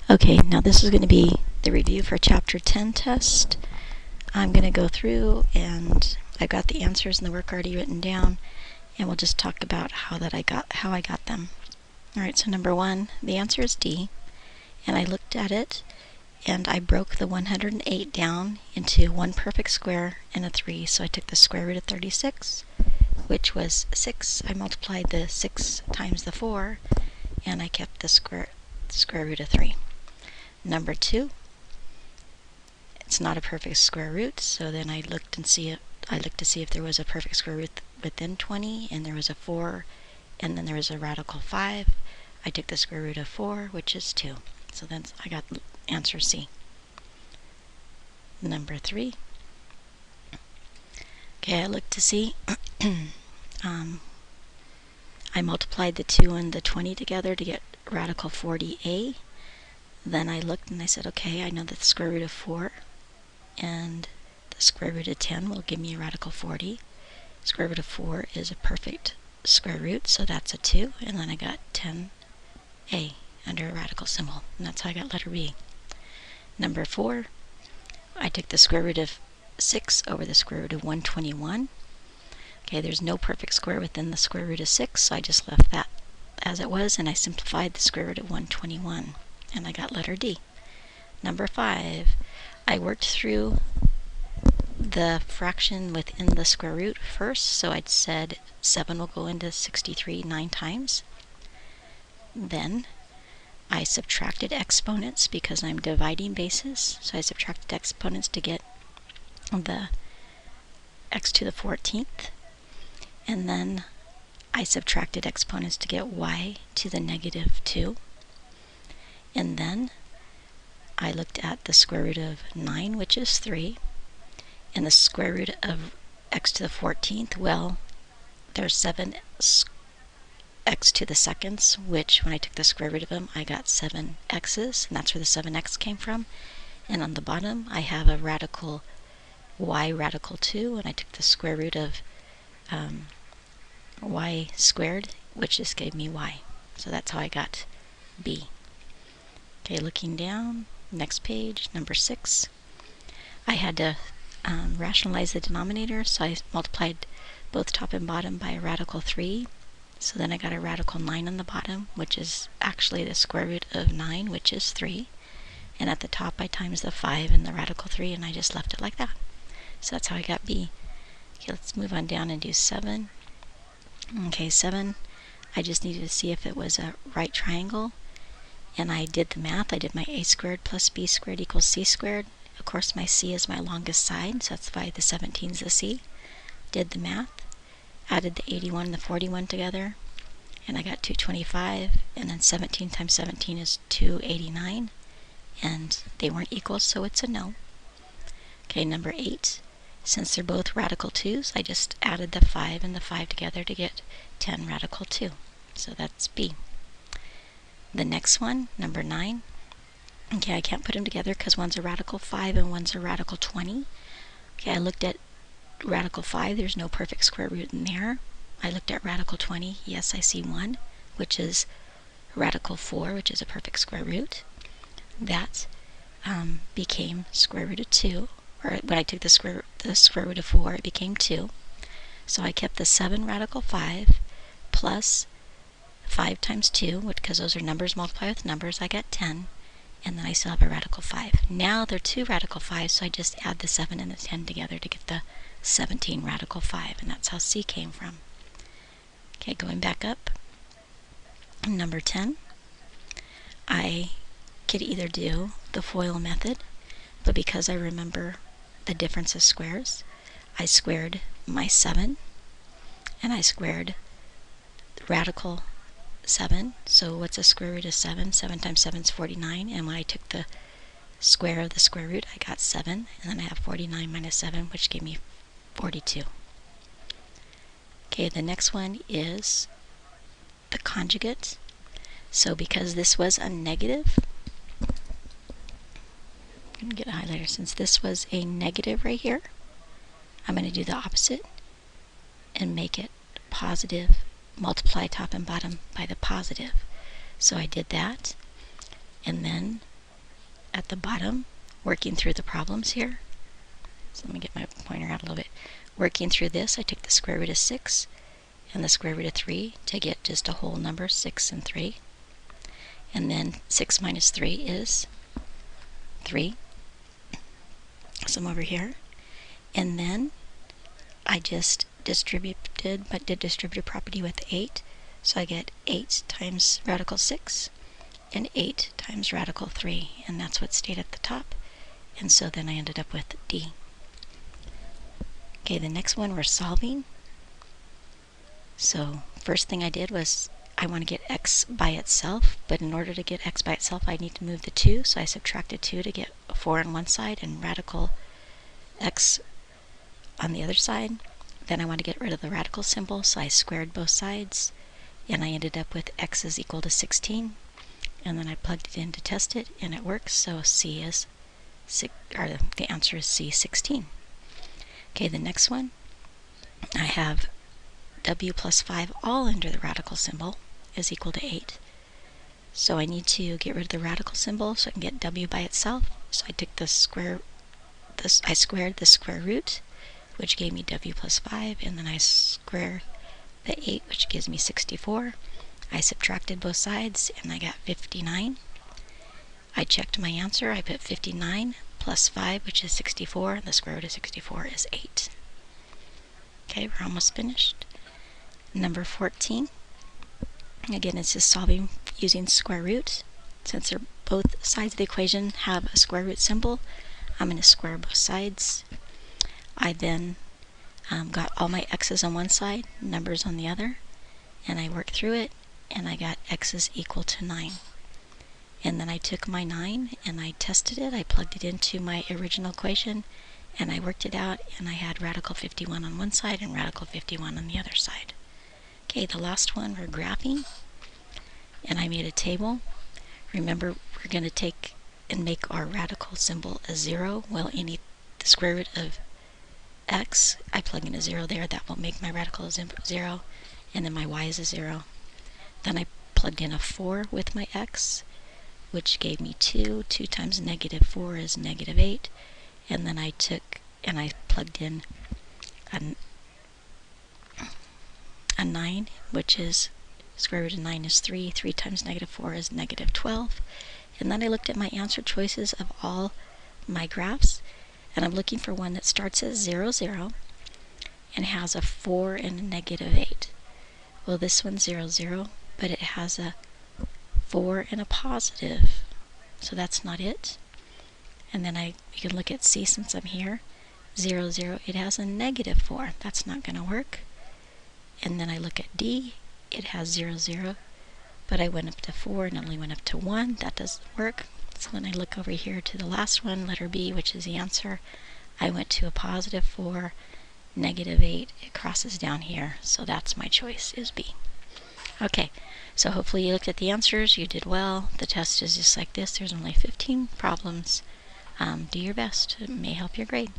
Okay, now this is going to be the review for Chapter 10 test. I'm going to go through and I've got the answers in the work already written down, and we'll just talk about how I got them. Alright, so number 1, the answer is D, and I looked at it and I broke the 108 down into one perfect square and a 3, so I took the square root of 36, which was 6. I multiplied the 6 times the 4, and I kept the square root of 3. Number 2, it's not a perfect square root, so then I looked to see if there was a perfect square root within 20, and there was a 4, and then there was a radical 5. I took the square root of 4, which is 2. So then I got answer C. Number 3. Okay, I looked to see. I multiplied the 2 and the 20 together to get radical 40a. Then I looked and I said, okay, I know that the square root of 4 and the square root of 10 will give me a radical 40. Square root of 4 is a perfect square root, so that's a 2. And then I got 10a under a radical symbol, and that's how I got letter B. Number 4, I took the square root of 6 over the square root of 121. Okay, there's no perfect square within the square root of 6, so I just left that as it was, and I simplified the square root of 121, and I got letter D. Number 5, I worked through the fraction within the square root first, so I'd said 7 will go into 63 9 times. Then I subtracted exponents because I'm dividing bases, so I subtracted exponents to get the x to the 14th, and then I subtracted exponents to get y to the negative 2, and then I looked at the square root of 9, which is 3, and the square root of x to the 14th, well, there's 7 x to the seconds, which when I took the square root of them, I got 7 x's, and that's where the 7x came from. And on the bottom, I have a radical y radical 2, and I took the square root of y squared, which just gave me y. So that's how I got B. Okay, looking down, next page, number 6. I had to rationalize the denominator, so I multiplied both top and bottom by a radical 3. So then I got a radical 9 on the bottom, which is actually the square root of 9, which is 3. And at the top I times the 5 and the radical 3, and I just left it like that. So that's how I got B. Okay, let's move on down and do 7. Okay, 7, I just needed to see if it was a right triangle, and I did the math. I did my a squared plus b squared equals c squared. Of course, my c is my longest side, so that's why the 17 is the c. Did the math, added the 81 and the 41 together, and I got 225, and then 17 times 17 is 289, and they weren't equal, so it's a no. Okay, number 8. Since they're both radical 2s, I just added the 5 and the 5 together to get 10 radical 2. So that's B. The next one, number 9. Okay, I can't put them together because one's a radical 5 and one's a radical 20. Okay, I looked at radical 5. There's no perfect square root in there. I looked at radical 20. Yes, I see one, which is radical 4, which is a perfect square root. That became square root of 2. Or when I took the square root of 4, it became 2. So I kept the 7 radical 5 plus 5 times 2, because those are numbers multiplied with numbers, I got 10. And then I still have a radical 5. Now they're 2 radical 5s, so I just add the 7 and the 10 together to get the 17 radical 5, and that's how C came from. Okay, going back up, number 10, I could either do the FOIL method, but because I remember the difference of squares, I squared my 7, and I squared radical 7. So what's a square root of 7? 7 times 7 is 49, and when I took the square of the square root, I got 7, and then I have 49 minus 7, which gave me 42. Okay, the next one is the conjugate. So because this was a negative, I'm going to get a highlighter. Since this was a negative right here, I'm going to do the opposite and make it positive, multiply top and bottom by the positive. So I did that, and then at the bottom, working through the problems here. So let me get my pointer out a little bit. Working through this, I took the square root of 6 and the square root of 3 to get just a whole number, 6 and 3. And then 6 minus 3 is 3. So I'm over here. And then I just distributed, but did distributive property with 8. So I get 8 times radical 6 and 8 times radical 3. And that's what stayed at the top. And so then I ended up with D. Okay, the next one we're solving. So first thing I did was I want to get x by itself, but in order to get x by itself I need to move the 2, so I subtracted 2 to get 4 on one side and radical x on the other side. Then I want to get rid of the radical symbol, so I squared both sides, and I ended up with x is equal to 16. And then I plugged it in to test it, and it works, so C is the answer is C, 16. Okay, the next one, I have w plus 5 all under the radical symbol is equal to 8. So I need to get rid of the radical symbol so I can get w by itself. So I took I squared the square root, which gave me w plus 5, and then I square the 8, which gives me 64. I subtracted both sides, and I got 59. I checked my answer. I put 59 plus 5, which is 64, and the square root of 64 is 8. Okay, we're almost finished. Number 14. Again, it's just solving using square root. Since both sides of the equation have a square root symbol, I'm going to square both sides. I then got all my x's on one side, numbers on the other, and I worked through it, and I got x is equal to 9. And then I took my 9 and I tested it. I plugged it into my original equation and I worked it out, and I had radical 51 on one side and radical 51 on the other side. Okay, the last one we're graphing, and I made a table. Remember, we're going to take and make our radical symbol a 0. Well, the square root of x, I plug in a 0 there. That will make my radical 0, and then my y is a 0. Then I plugged in a 4 with my x, which gave me 2. 2 times negative 4 is negative 8. And then I took and I plugged in a 9, which is square root of 9 is 3. 3 times negative 4 is negative 12. And then I looked at my answer choices of all my graphs, and I'm looking for one that starts at 0, 0 and has a 4 and a negative 8. Well, this one's 0, 0, but it has a 4 and a positive, so that's not it. And then you can look at C since I'm here. 0, 0, it has a negative 4. That's not going to work. And then I look at D. It has 0, 0, but I went up to 4 and only went up to 1. That doesn't work. So when I look over here to the last one, letter B, which is the answer, I went to a positive 4, negative 8. It crosses down here. So that's my choice, is B. Okay, so hopefully you looked at the answers. You did well. The test is just like this. There's only 15 problems. Do your best. It may help your grade.